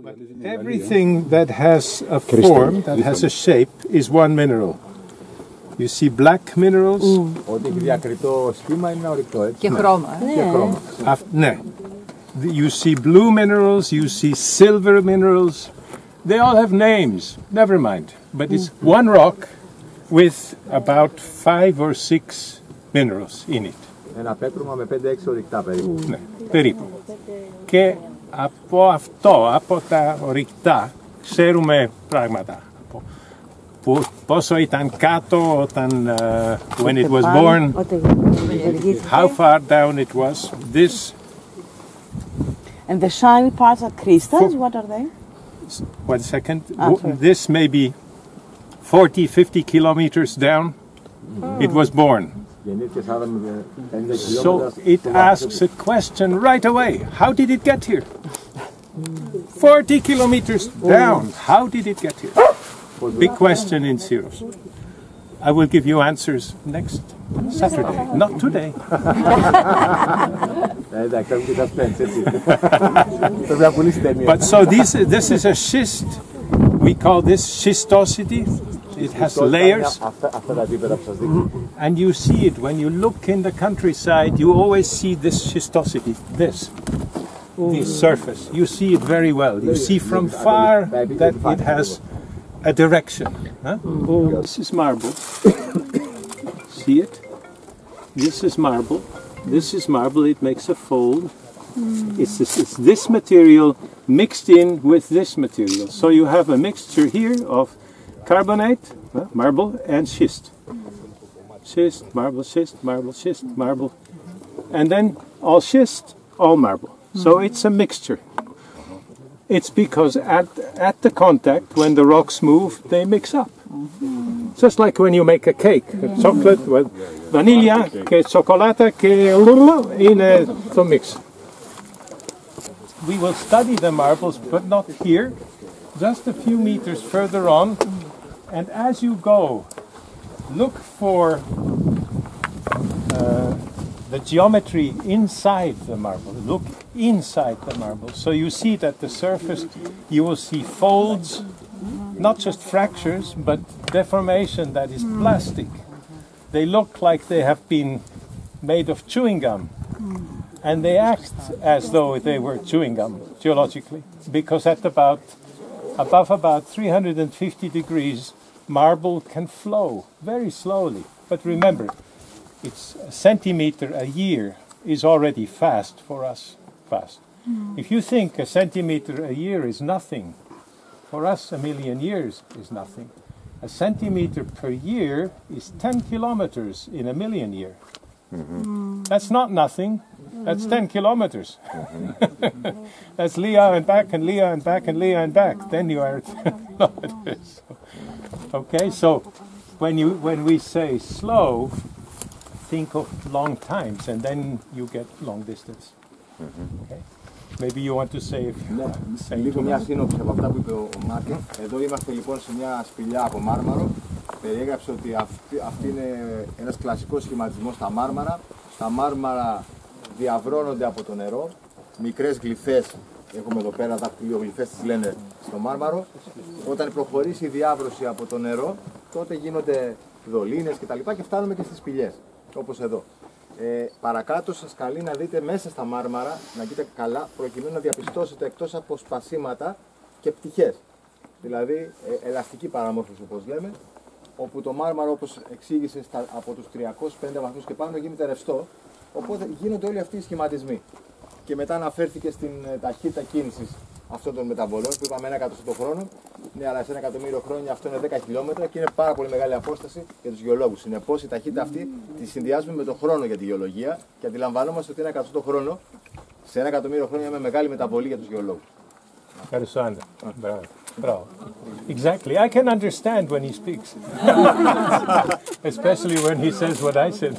But everything that has a form, that has a shape, is one mineral. You see black minerals. Ό,τι έχει διακριτό σχήμα είναι ορυκτό, έτσι. Και χρώμα. Ναι. You see blue minerals, you see silver minerals. They all have names. Never mind. But it's one rock with about 5 or 6 minerals in it. Ένα πέτρωμα με 5-6 ορυκτά περίπου. Ναι, περίπου. Και από αυτό, από τα ορυκτά, ξέρουμε πράγματα. Πόσο ήταν κάτω όταν, when it was born, how far down it was, this. And the shiny parts are crystals, what are they? 1 second, this may be 40-50 kilometers down, it was born. So it asks a question right away, how did it get here? 40 kilometers down, how did it get here? Big question in Syros. I will give you answers next Saturday, not today. But so this is a schist. We call this schistosity. It has layers. And you see it when you look in the countryside. You always see this schistosity. This surface. You see it very well. You see from far that it has a direction. Huh? This is marble. See it? This is marble. This is marble. It makes a fold. It's this material mixed in with this material. So you have a mixture here of carbonate, marble, and schist. Schist, marble, schist, marble, schist, marble. And then all schist, all marble. So it's a mixture. It's because at the contact, when the rocks move, they mix up. Just like when you make a cake, chocolate with vanilla, che cioccolata, che in a mix. We will study the marbles, but not here, just a few meters further on. And as you go, look for the geometry inside the marble. Look inside the marble. So you see that the surface, you will see folds, not just fractures, but deformation that is plastic. They look like they have been made of chewing gum. And they act as though they were chewing gum, geologically, because above about 350 degrees, marble can flow very slowly. But remember, it's a centimeter a year is already fast for us, fast. If you think a centimeter a year is nothing, for us a million years is nothing. A centimeter per year is 10 kilometers in a million year. That's not nothing. That's 10 kilometers. That's Leah and back and Leah and back and Leah and back. Then you are at 10 kilometers. Okay, so when we say slow, think of long times and then you get long distance. Okay? Maybe you want to say λίγο μια σύνοψη από αυτά που είπε ο Μάρτιν. Εδώ είμαστε λοιπόν σε μια σπηλιά από μάρμαρο. Περιέγραψε ότι αυτή είναι ένας κλασικός σχηματισμός στα μάρμαρα. Στα μάρμαρα διαβρώνονται από το νερό. Μικρές γλυφές, έχουμε εδώ πέρα δαχτυλιογλυφές τις λένε στο μάρμαρο. Όταν προχωρήσει η διάβρωση από το νερό, τότε γίνονται δολίνες κτλ. Και φτάνουμε και στις σπηλιές, όπως εδώ. Παρακάτω σας καλεί να δείτε μέσα στα μάρμαρα, να δείτε καλά, προκειμένου να διαπιστώσετε εκτός από σπασίματα και πτυχές. Δηλαδή ελαστική παραμόρφωση όπως λέμε, όπου το μάρμαρο όπως εξήγησε από τους 305 βαθμούς και πάνω γίνεται ρευστό, οπότε γίνονται όλοι αυτοί οι σχηματισμοί. Και μετά αναφέρθηκε στην ταχύτητα κίνησης αυτών των μεταβολών που είπαμε 1 εκατοστό το χρόνο. Ναι, αλλά σε 1 εκατομμύριο χρόνια αυτό είναι 10 χιλιόμετρα και είναι πάρα πολύ μεγάλη απόσταση για τους γεωλόγους. Συνεπώς η ταχύτητα αυτή τη συνδυάζουμε με τον χρόνο για τη γεωλογία και αντιλαμβανόμαστε ότι 1 εκατοστό το χρόνο σε 1 εκατομμύριο χρόνια είναι μεγάλη μεταβολή για τους γεωλόγους. Ευχαριστώ. Bravo. Exactly. I can understand when he speaks. Especially when he says what I said.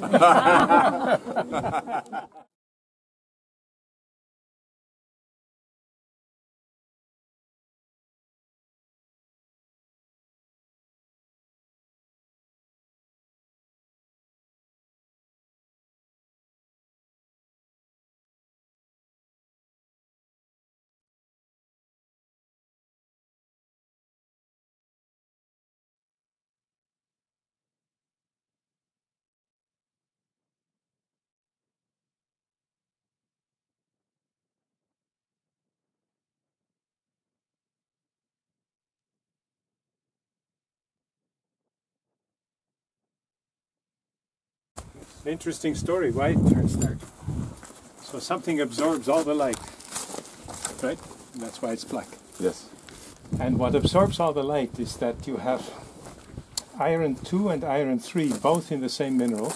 An interesting story why it turns dark. So something absorbs all the light, right? And that's why it's black. Yes. And what absorbs all the light is that you have iron 2 and iron 3, both in the same mineral,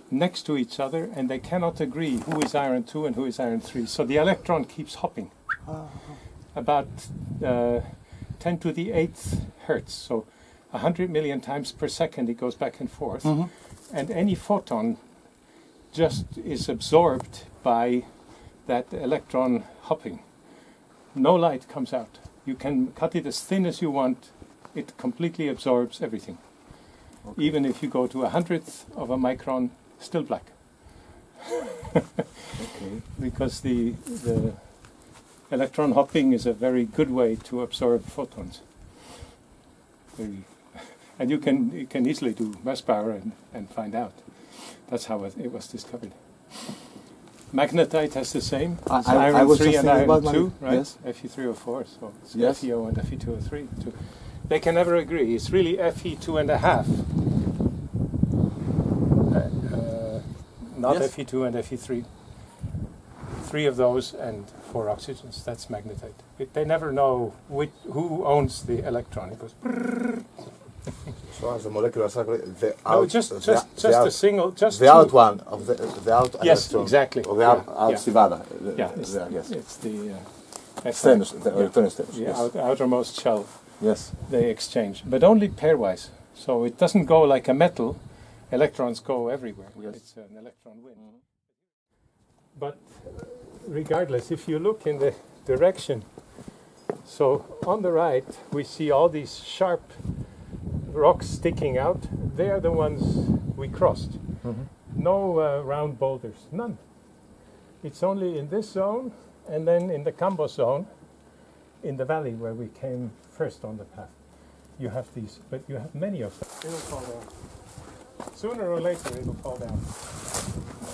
next to each other, and they cannot agree who is iron 2 and who is iron 3. So the electron keeps hopping. About 10 to the 8th hertz, so 100 million times per second it goes back and forth. And any photon just is absorbed by that electron hopping. No light comes out. You can cut it as thin as you want, it completely absorbs everything. Okay. Even if you go to 100th of a micron, still black. Okay. Because the electron hopping is a very good way to absorb photons. And you can easily do mass power and find out. That's how it was discovered. Magnetite has the same. Iron 3 and iron 2, right? Yes. Fe3O4, so it's yes. FeO and Fe2O3 too. They can never agree. It's really Fe2.5, not yes. Fe2 and Fe3. 3 of those and 4 oxygens. That's magnetite. They never know who owns the electron. It goes. So as the molecular cycle, just a single, just the out one of the out yes, electron. Exactly. Or the out stivada. Yes. It's the outermost shell. Yes. They exchange, but only pairwise. So it doesn't go like a metal. Electrons go everywhere. Yes. It's an electron wind. But regardless, if you look in the direction, so on the right we see all these sharp rocks sticking out. They are the ones we crossed. No round boulders, none. It's only in this zone and then in the Cambo zone in the valley where we came first on the path. You have these, but you have many of them. It'll fall down. Sooner or later it'll fall down.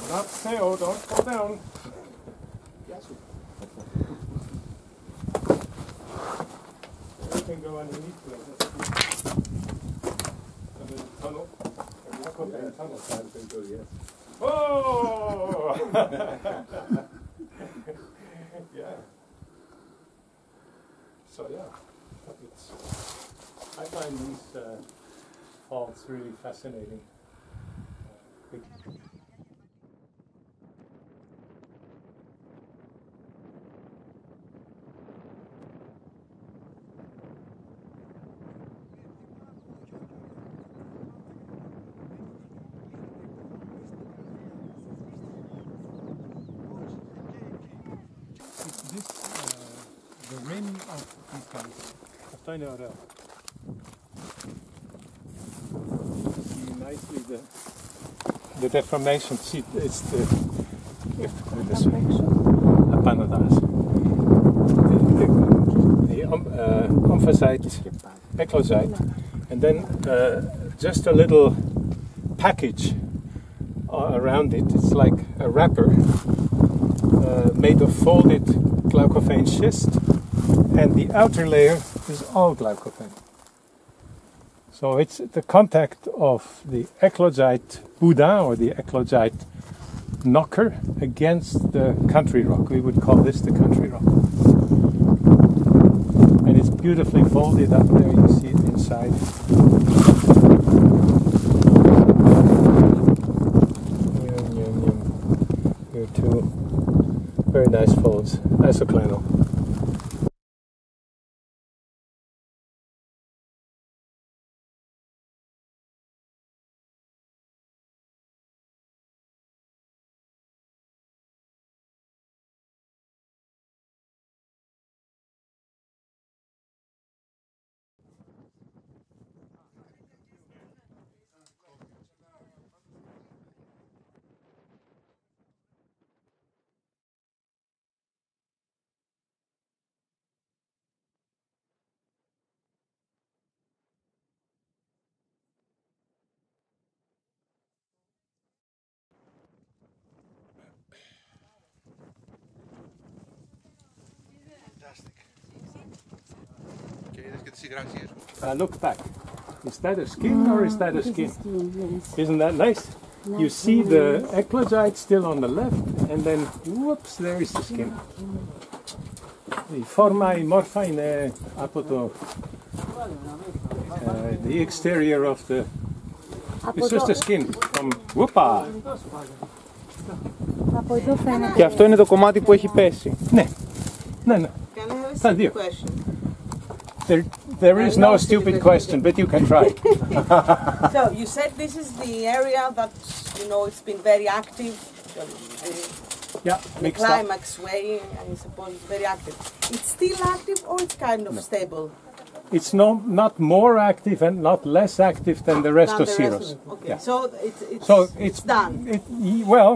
Not Theo, don't fall down. You can go underneath it. Tunnel. Oh! Yeah. So yeah, I find these faults really fascinating. The rim of these guys. See nicely the deformation. See, it's the you have to put it this way. Απάνω the omphacite, eclosite, and then just a little package around it. It's like a wrapper made of folded glaucophane schist, and the outer layer is all glaucophane. So it's the contact of the eclogite boudin or the eclogite knocker against the country rock. We would call this the country rock. And it's beautifully folded up there, you see it inside. Here too. Very nice folds, isoclinal. Look back. Is that a skin or is that a skin? Yes. Isn't that nice? You see the eclogite still on the left, and then whoops, there is the skin. Η μόρφα είναι από το the exterior of the. It's just the skin from whoopa. Από εδώ φαίνεται. Και αυτό είναι το κομμάτι που έχει πέσει. Ναι, ναι, ναι. Can I have a simple question? There is no stupid question, but you can try. So you said this is the area that it's been very active. Yeah, The mixed up. climax way, I suppose, it's very active. It's still active, or it's kind of stable? It's not more active and not less active than the rest of Syros. Okay, Yeah. so So it's done. Well,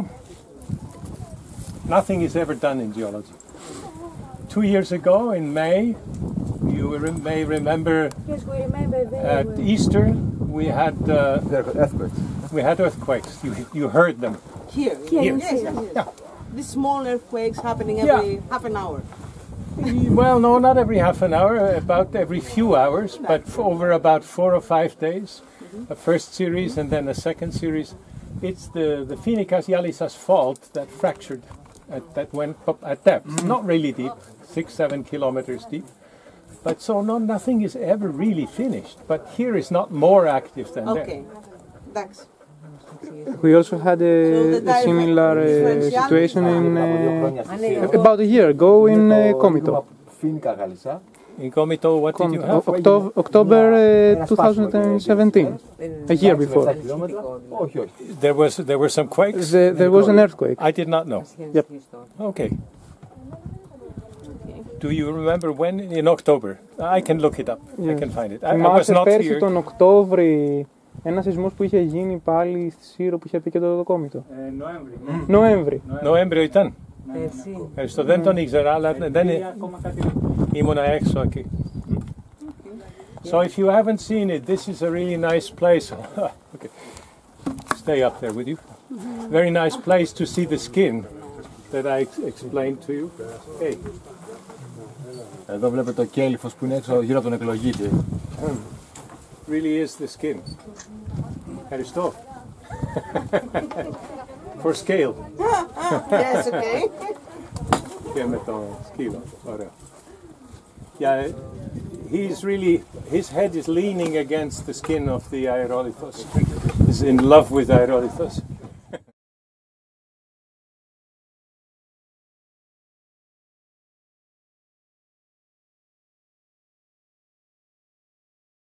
nothing is ever done in geology. 2 years ago in May, you may remember Yes, we remember very at well. Easter we had Earthquakes. earthquakes. You heard them. Here, Here, yes, yes, yes. Yeah. These small earthquakes happening Yeah. every half an hour. Well, no, not every half an hour, about every few hours, but over about 4 or 5 days. A first series and then a second series. It's the Phoenicas Yalisas fault that fractured, that went up at depth. Not really deep, 6-7 kilometers deep. But so nothing is ever really finished. But here is not more active than there. Okay, thanks. We also had a similar situation in about a year ago in Komito. Φίνικα Γαλισσά. In Komito, what did you have? October 2017, a year before. Όχι, όχι. There were some quakes? There was an earthquake. I did not know. Yep. Okay. Do you remember when? In October. I can look it up. I can find it. I was Θυμάσαι not πέρσι here. τον Οκτώβρη ένα σεισμός που είχε γίνει πάλι στη Σύρου που είχε πει και το Κόμιτο. Νοέμβρη. Νοέμβριο ήταν. Ευχαριστώ. Δεν τον ήξερα, αλλά δεν ήμουνα έξω εκεί. So if you haven't seen it, this is a really nice place. Okay. Stay up there with you. Very nice place to see the skin that I explained to you. Hey. Εδώ βλέπετε το κέλυφος που είναι έξω γύρω από τον εκλογίτη. Really is the skin. Ευχαριστώ. For scale. Yes, okay. Και με το σκύλο. Ωραία. Yeah, his head is leaning against the skin of the Aerólithos. He's in love with Aerólithos.